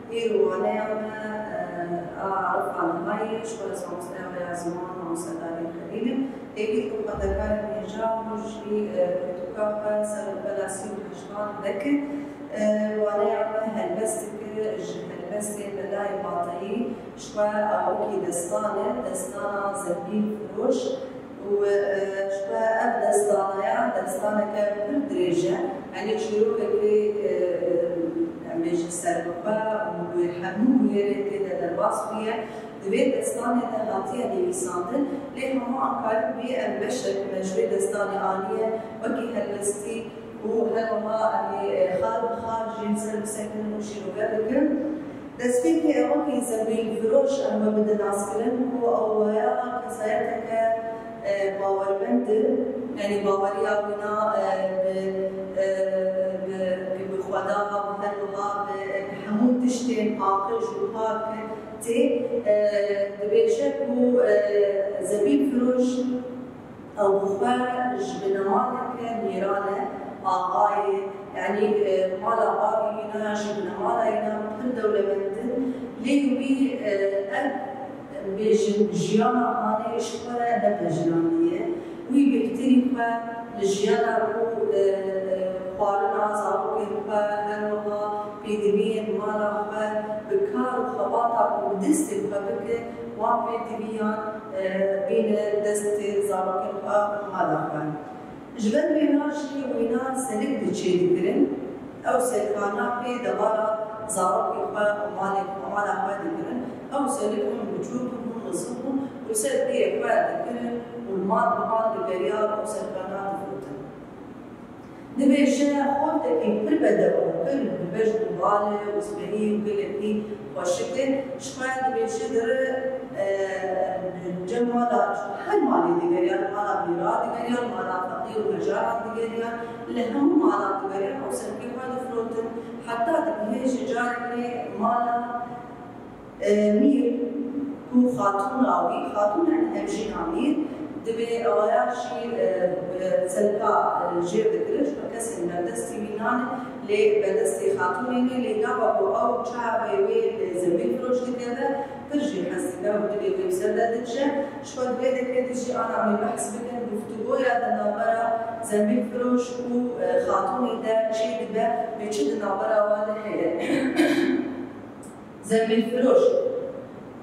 ديروا عليها أعرف عن هاي شوية مستوى زمان ومستوى خليل هيك تبقى ذكر نجاح وشي تكافئ سر بلاسي وحشمان ذكر وعليها هالبستك هالبستة بلاي باطئي شوية أوكي دستانة زبيب فروش وشوية أب دستانة كبردرجة يعني شروك اللي بيجي السرقة ويحموه يريد كده الوصفية دويت دستانة هاتية ليسانتن ليه ما أنكر بأنبشر مجري دستانة آنية وكي هالبستي وهالما اللي خارج ينزل بسكن وشيلو قبل دستيكي أوكي زبيل فروش أما بدنا ناسكلن هو أولا كسايتك باورمند يعني باوريا بنا بخداها بهلوها بحمود تشتين عاقل جوهاك تي دبيشكو زبيب فروش أو بخار جبناماتك نيرانة آغاية يعني مالا باقي هنا جبنا مالا هنا كل دولة بنت ليه بي بجيانا هاني إشكاله نبجنانية ويبكتيريكا لجيانا رو قارنا زاروكيكا هنوها بيدمين مالا بكار وخباطة ودستك بك وبيدميان بين دست زاروكيكا مالا جبل بيناشي وينا سلك دشي ذكرن أو سلكانا في دبارة زاروكيكا ومالا ذكرن أو سلكهم وجودهم ونصبهم وسلك يكبر ذكرن والمال بقريار أو سلكانا تفوتن دبيشة خودك كل بدأوا كل بجد وغالة وسبعين وكل ابني وشكل شخص دبيشة در جمالات هل مالي دقريار مالا بيرا دقريار مالا فقير ومجارات دقريار لهم مالا دقريار أو سلكي هذا فلوتن حتى تبهي شجارة مالا مير كو خاتون راوي خاتون يعني همشي عمير دبي أولاشي سلكا جيب ذكرش بكسر بردستي بينان لي بردستي خاتونين اللي جابوا أو شعب ويل زميل فروش كذا ترجع حسيتها ودبي بيسدد الجه شو دبي كده شيء أنا عم بحس بكن بفتوى يا دنابرة زميل فروش وخاتوني ده شيء دبي بيشد دنابرة ولا حيل زميل فروش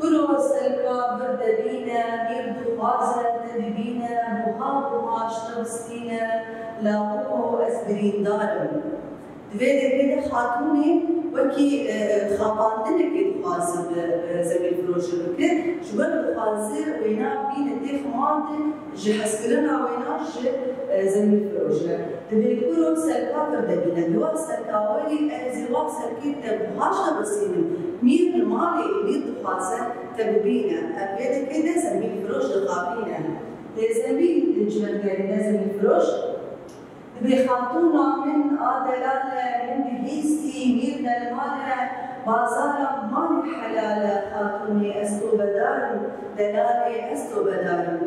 كلوا السلكا بردبينا يردو غازة تدبينا مهاب وماشنا بستينا لاقوه أسبرين دارم دفيدة كده خاتوني وكي خاباندنك يدخازر زميل فروش بكر جبل خازر وينا بين الديخ ماندن جحسكرنا وينا زميل فروش دبي كلوا سلكا بردبينا دوا سلكا ولي أزوا سلكي تبغاشنا بسينا مير المالي مير دخازة تببينا أبيدا كده زميل فروش دخابينا لزميل الجبل قالنا زميل فروش بخاتونا من آدلالة من بهيستي ميرنا المالة بازارة مالي حلالة خاتوني أستو بدارم دلالي أستو بدارم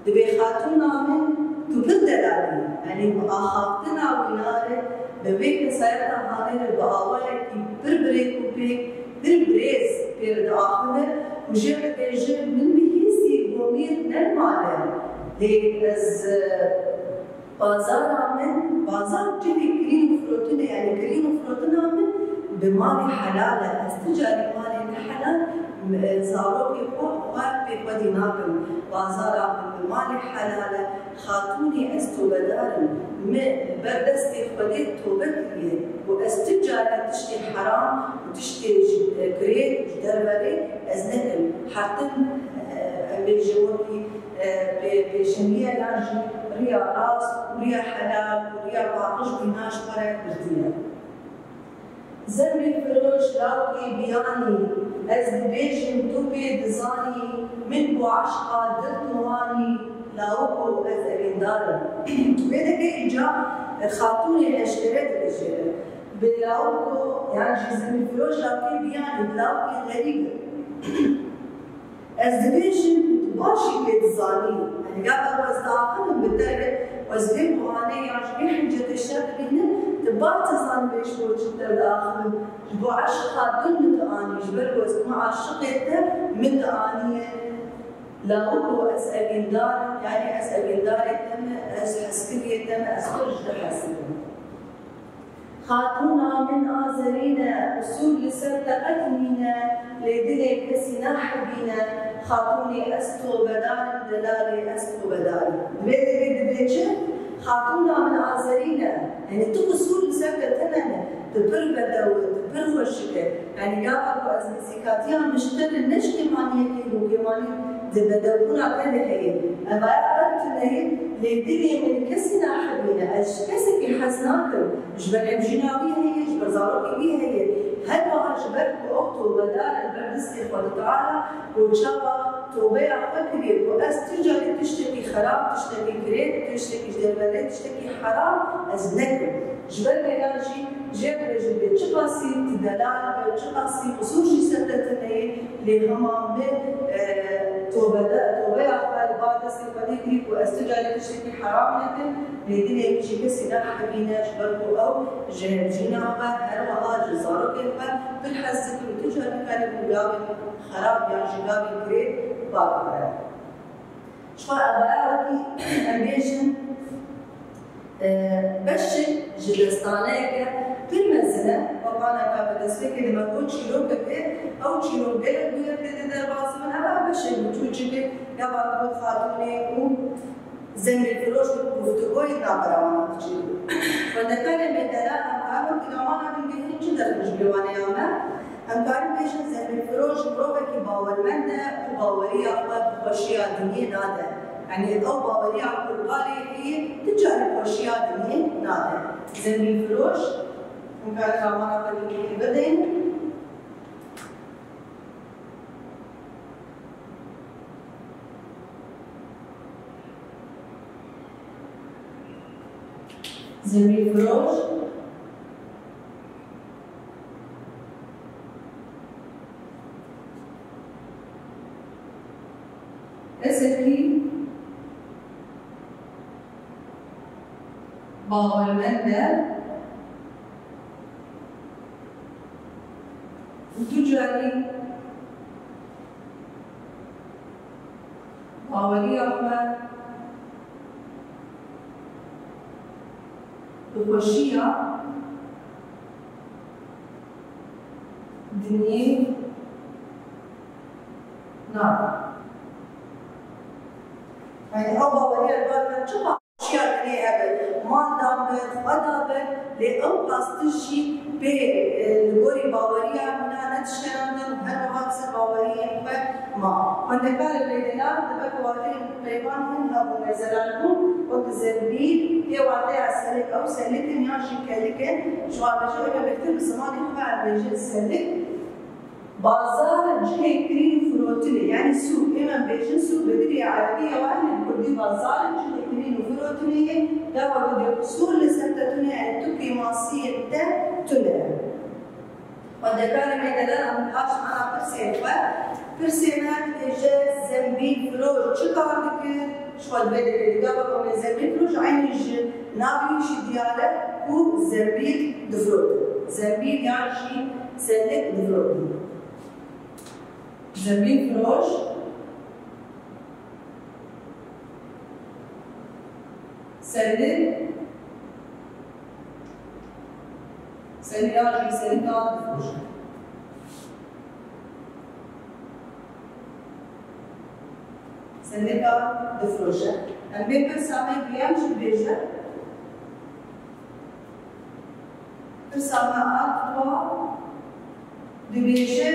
بخاتونا من تبد دلالي يعني آخافتنا ويناري ببيك سيرتا هاني البقاوية بربريك وبيك بربريز بيرد آخر وجيب بيجيب من بهيستي وميرنا المالة ليك از بازار جدي كريم فروتنا يعني كريم فروتنا من بمالي حلالة استجاري مالي حلال زاروكي فوق بيقودي ناقم بازار بمالي حلالة خاتوني استو بدارم من بردستي خديت توبكري واستجارة تشتي حرام وتشتي كريت دربري ازنكم حتى بيجوكي بجميع لاجي ريا راس وريا حلال وريا باقش بناش برا كردية زمي فروش لاوكي بياني از بيجن توبي دزاني من بو عشقا درتواني لاوكو از اريندارم بيدك اجا خاتوني اشتريت الاشياء بلاوكو يعني زمي فروش لاوكي بياني بلاوكي غريبة از بيجن باشي كتزاني يعني قاعدة بس داخلهم بالدرجة وزبيب واني يعني حجة الشاب هنا تبات زان بيش موجود داخل جبو عشقها دون متآني جبل وزن مع عشقته متآنية لا أبو أسأل دار يعني أسأل دار تم أسحسكي تم أسخرج تحسن خاتونا من آزرينا أصول لسرتقتنينا لدلي كسنا حبينا خاتوني أستو بدار دلالي أستو بدار بيت خاتونا من آزرينا يعني تو أصول لسرتقتنا تبر بدو تبر وشكة يعني قابل أزمسيكاتيا مشتري نشكي مانية كيلو كماني بدونا كذا هي أما أقدر تنهي لدلي من كسنا حبينا كسك حسناكم جبل عمجناوي هي جبل زاروكي هي هل ما جبل وقته بدال البرد استغفر تعالى وشابا توبيع فكري وأسترجع تشتكي خراب تشتكي كريت تشتكي جدربلات تشتكي حرام أزنكم جبل بيلاجي جبل جبل شقاسي تدلال شقاسي خصوصي ستتنهي لهما من توبيع بعد استغفر كريت وأسترجع تشتكي حرام لكن لدينا يجي كسنا حبينا جبل أو جينا هروها جزارو كيفا بالحسك وتجهر كان مجاوب خراب يعني جبابي كريت بابا شفاء أبراوكي أمبيشن بشر جلستانيك بالمنزلة وقانا كابل اسفك لما قلت شيلو بكي أو شيلو بلد ويرد درباس من أبا بشر بتوجك يابا خاتوني زميل فروش بفتقوي نابراوانا تجيبو فالنكالي مدلاء أمكارو كنامانا بنجهين جدا مجبواني أما أمكارو بيشن زميل فروش مروفكي باورمنده وباورية أخوة بخوشية دنيا نادا يعني أو باورية أخوة بالي هي تجاري بخوشية دنيا نادا زميل فروش أمكارو كنامانا بنجهين بدين زميل فروش اسكي باورمنده وتجاري باوري أخوة بخوشية دنيا نار يعني أو باوري البارد شو أشياء دنيا أبد ما دامت ودابت لأو قصدشي بالغوري باورية منا نتشكرنا هل وهاكس باورية ما فنكال الليلات دبك واتين بيبان منها ومزلالكم وتزنبيل هي واتي السلك أو سلكن ياشي كالكن شو عبشو إما بكتر بزمان يخفى بيجي السلك بازار جهي كرين فروتلي يعني سوق إما بيجن سوق بدري عربية وأهل الكردي بازار جهي كرين فروتلي دوا بدي سوق لسنتتوني يعني تكي ماسية تنه والدكان ميدلنا من حاش معنا برسيمات إجاز زنبيل فلوج شكار دكر شو البدل اللي قابلكم من زنبيل فلوج عين يجي نابي شي ديالة هو زنبيل دفلوج زنبيل يعني شي سلك دفلوج زنبيل فلوج سلك سلياجي سلكات دفلوج سلكات دفلوج المبر سامي بيام شو بيجا برسامات و دبيجا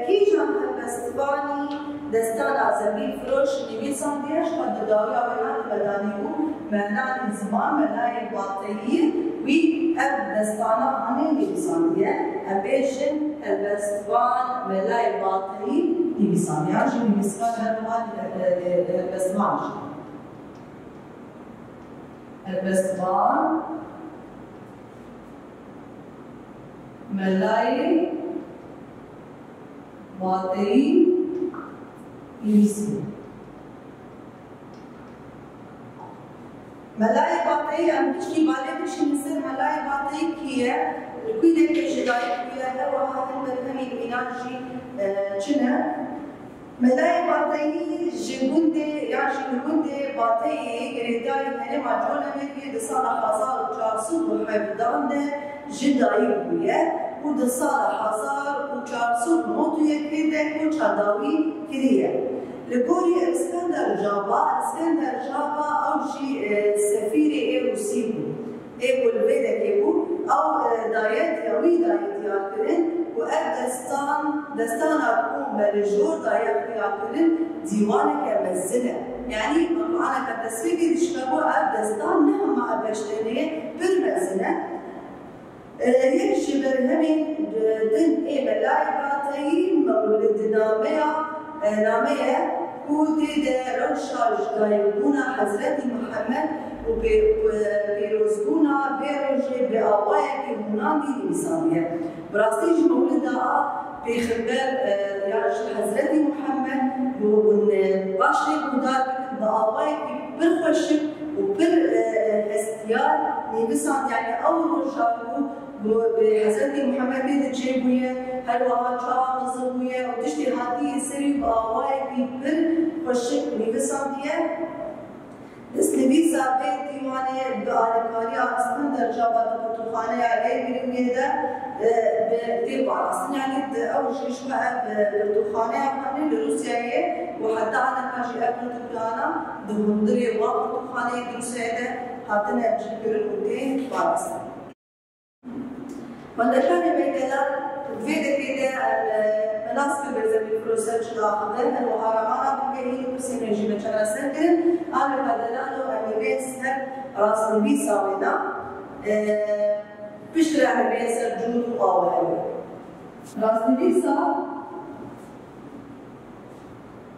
كي جان هالبستباني دستانا زنبيل فلوش نبي سانديش قد داوي عوينات بدانيو معنان زمان ملاي باطية وي أب دستانا هاني نبي ساندية أبيشن البستبان ملاي باطية نبي ساندية عشان نبي ساندية البستبان البستبان ملاي باطي يمسي ملای باطی ام پشتی باله پشتی مصر ملای باطی کیه کوی دکه جدایی کویه هر وها همی اینانجی چنه ملای باطی جگونده یا جگونده باطی گریدای هنه مجول امیدی ده سال 1417 جدایی کویه و ده سال 1491 ده کو چاداوی کریه لگوری اسکندر جابا او جی سفیر روسی بود بولویده که بود او دایت یاوی دایت دیار کرن و دستان اکو ملجور دایت دیار کرن دیوانه که مزنه یعنی انا كتصفيقي دشكابو دستان نهم ابشتنيه بالمزنه يكشي برهمين دن ملاي باطي مولد نامية كودي دا رشاش دايبونا حضرت محمد وبيروزبونا بيروجي بأوايا كموناندي لمسامية براستيج مولدها بخبر حضرت محمد وباشي بودار بأوايا بالخشب وبالهستيار نيبسان يعني أول رشاكو بحضرت محمد بيد جيبوية هلوها شاء مزبوية وتشتي هاتي سري بأواي بيبر فشك نيفسان ديه دست نبي زابط ديواني بآلكاري عرصن درجابات بطوخانة عليه برمية ده بدير بعرصن يعني أول شيء شبه بطوخانة يعني لروسيا وحتى أنا كاجي أبن تبلانا بهندري وبطوخانة لروسيا ده هاتنا بجيبر ودين بعرصن فندشان بيتلال فيدا كده المناسك بزمي فروسات داخلين وهرمانا بكهين بسين رجيمة شغل سنكرن أنا بدلانو أميبين سنك راس نبي ساوينا بشتري أميبين سر جود وقاوة راس نبي سا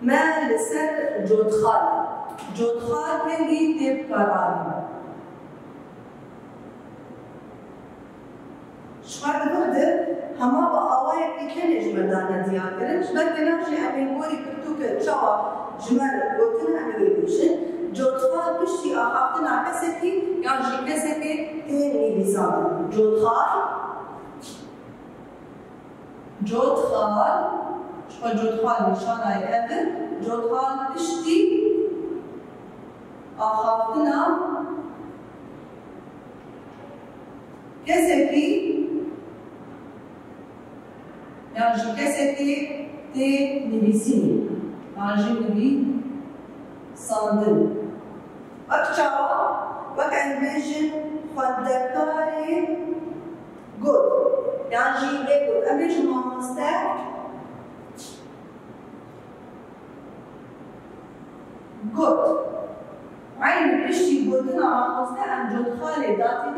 ما لسر جود خال كان دي تب قراري شوارد بخدر هما بأوايا كيكين جمدانا ديار كرن شبك ناشي أمين بوري كرتوك شوا جمال قوتن أمين بيشن جودخال بشتي أخافتنا كسكي يعني كسكي تيني بيسان جودخال شو جودخال نشان أي أبن جودخال بشتي أخافتنا كسكي يعني كسكي تي نبيسيني يعني نبي صندل أكتشوا وكان بيجن خدكاري جود يعني بيقول أبيج ما مستاك جود عين بيشتي جودنا ما مستاك أم جود خالي داتي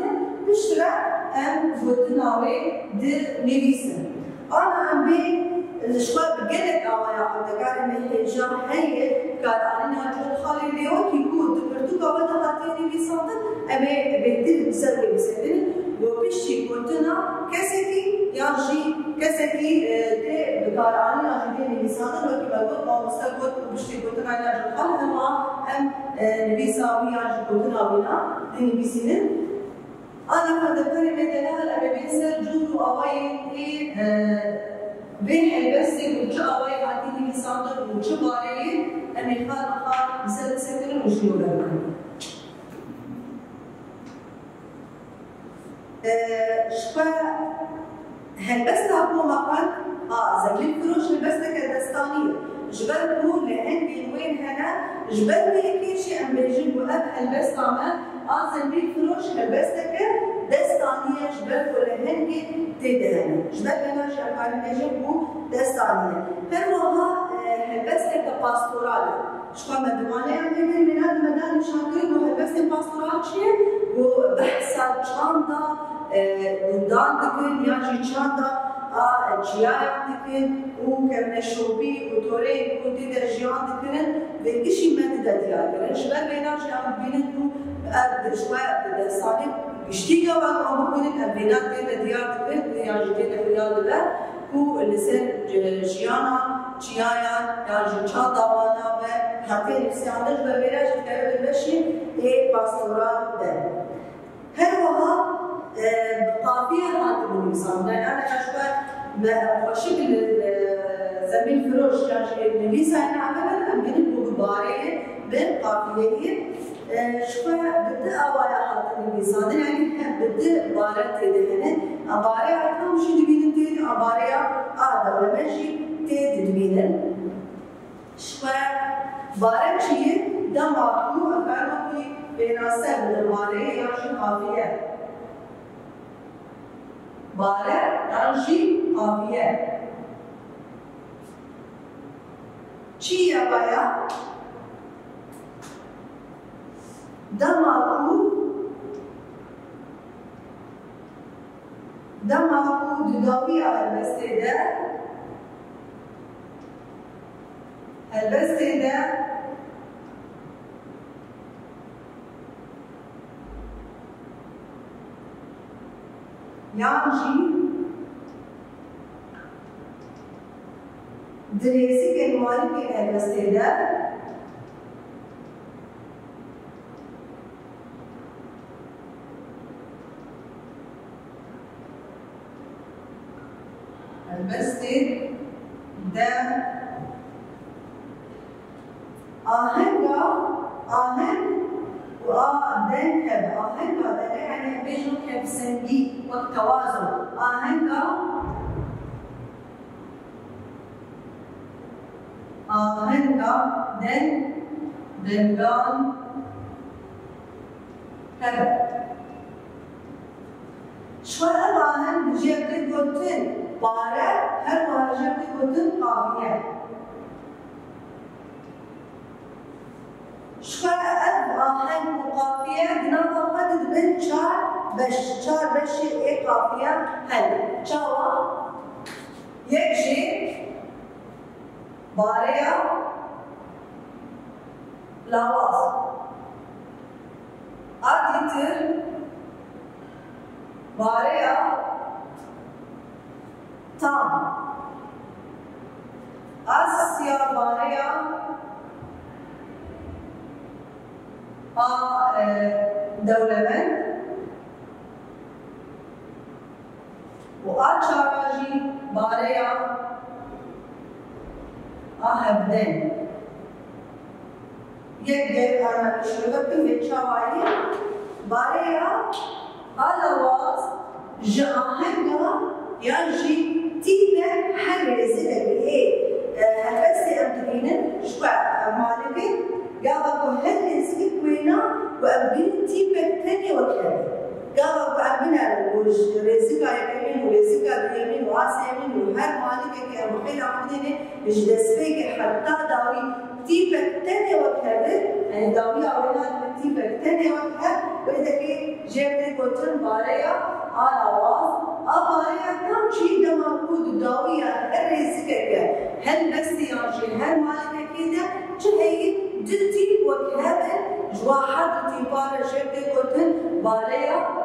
بشترى أم جودنا وي در نبيسن أنا عم بي الشباب قلت أوايا حدكاري من هيجا هي قال أنا جود خالي اليوم كيكون دكتوكا ودا هاتيني بيصادق أبي بيتل بسوي بسدين وبشتي قلتنا كسكي يارجي كسكي دي بقال أنا جديني بيصادق وكي بقول ما مستقبل وبشتي قلتنا أنا جود خالي هما أم نبيساوي يارجي قلتنا بنا ديني بيسنين أنا حدكاري من دلال أبي بيسر جود وأواي بين البسي وجا أواي هاتيني بيصادق وجا باري أمي خال بسد سكر وشنو لكم شبا هالبسة هبو مقال زميل كروش البسة كدستانية جبل بول لعندي وين هنا جبل بيكي شيء أم بيجيب وأب هالبسة ما زميل كروش هالبسة كدستانية جبل بول هندي تدهن جبل بناش أمكان بيجيبو دستانية هلوها هالبسة كباستورالة شبا مدوانة يعني من هذا المدان شاكرين وهالبسة باستورال شيء وبحثات شاندا ودان دكين ياجي شاندا جيايا دكين وكمنا شوبي وتوري ودي درجيان دكين بكشي مادة ديار شباب بيناش عم بينتو شوية بدستاني بيشتيقا وقت عم بكونن أبينات دينا ديار دكين ياجي دينا خلال دبا هو اللسان جيانا جيايا ياجي شاندا وانا هاتي نفسياندش ببيراج تكرر بشي إيه باستورال ده هروها بقافية هاتي بنيسان لأن أنا أشبه بشكل زميل فروش كان نبيسا نعمل من المبارية بالقافية شوية بدأ أوايا هاتي نبيسان يعني بدأ بارة تدهنه أبارة أكام شي دبينن تيد أبارة آدم لمشي تيد دبينن شوية بارة شيء دم أكلو أكانو في بناسة من البارة ياشي قافية بارة ياشي قافية چی أبايا دماغو دداوی البسته ده yani دريسي كلمات في البسته ده البسته ده آهن وآدن هب آهن هذا يعني بيجون هب سنجي والتوازن آهن دنگان هب شوية آهن بجيبتي قلتن بارة هر بارة جيبتي قلتن قافية شوية آهن وقافية دنابا قدد بين چار بشي اي قافية هل چاوا يكشي باريا لاواز آديتر باريا تام آسيا باريا دولمن وآتشاراجي باريا هبدن يجب أن نشربكم بشواهي باريا الأواز جاهنجا يجي تيبه حرزة بإيه هالبس أبدينن شوى مالكي قابلوا هالرزق كوينا وأبدين تيبه تاني وكذا قالوا أبنا ورزقا يمين ورزقا يمين وعاس يمين وهر مالك كي المخيل عمدينه جدسبيك حتى داوي تيبك تاني وكذا يعني داوي أولاد من تيبك تاني وكذا وإذا كي جبت قطن باريا على آواز باريا كم شيء دماغود داوي الرزقا هل بس يانشي هر مالك كده شهي دلتي وكذا جواحد تيبارة جبت قطن باريا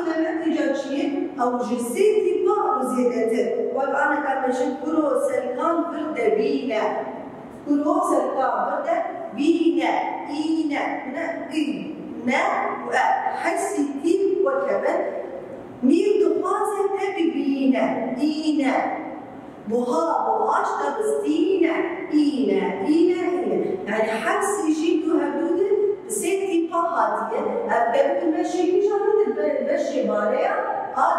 دولة نتيجة أو جسيتي با وزيادته والآن كان مشين كرو سلكان برده بينا كرو سلكان برده بينا إينا نا حسيتي وكمان مير دخازة تبي بينا إينا بوهاش تبستينا إينا يعني حس يجيبوا هدود سيتي بهادية أبدأ المشي كيشانو المشي باريا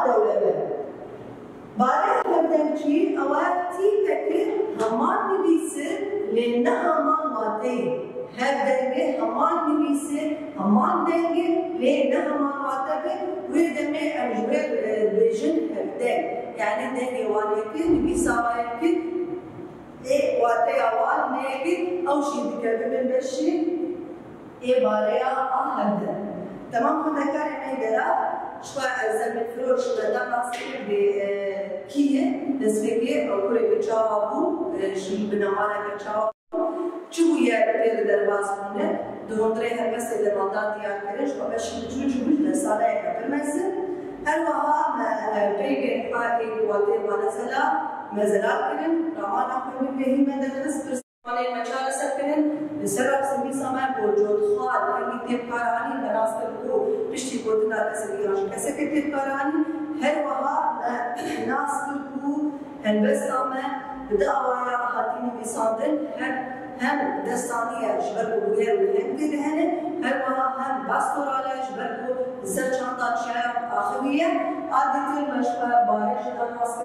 دولة باريا نبدأ شيء أوقاتي فكر همان نبيسر لأن همان ماتي هذا همان نبيسر همان دنجي لأن همان ماتي وإذا ما أجبر بيجن هبدأ يعني دنجي والكن نبيسا والكن إيه واتي أوال نيجي أو شيء بكذب المشي إيه باريا هبدأ تمام كنا كاري ميدرا شوية زمن فروش بدأ نصير بكيه نسبية أو كل بتشاوبو شيء بنمارة بتشاوبو شو هي بير درباز منه دوندري هرمس إذا مادة ديار كريش وبش شو لسانة كبرمزة هلوها بيجي حاجة قواتي ونزلا مزلا كرين رمان أخوي بهي مدرس المجال سكرن لسبب سمي سما بوجود خال همی تبکارانی مناسب کو پشتی بودنا تسلیانش کسک تبکارانی هر وها ناس کو هنبستامه بدعوایا خاتمی بساندن هم دستانیه جبر بویر مهم دیدهنه هر وها هم باستوراله جبر بو زرچاندان شایم آخویه عادتی المشبه بارش داناس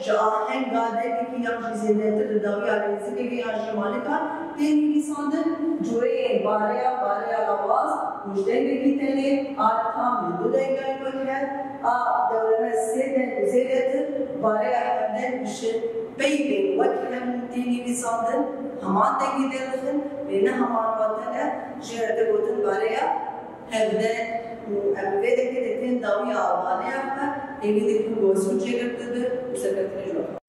جاهنگ گاده کی یا چیزی دیگر داوی آمیزی که یا شمالی کا تینی ساندن جوی باریا لواز مجدی کی تلی آتام دودای گای بکر دوران سیدن زیرت باریا همدن بشه بیبی وقت هم تینی ساندن همان تینی دلخن بین همان وطنه جرد بودن باریا همدن أبدا كده تين ضوية أو غالية، إيه كده يكون جوزون شيء كده، بس كده تجربة.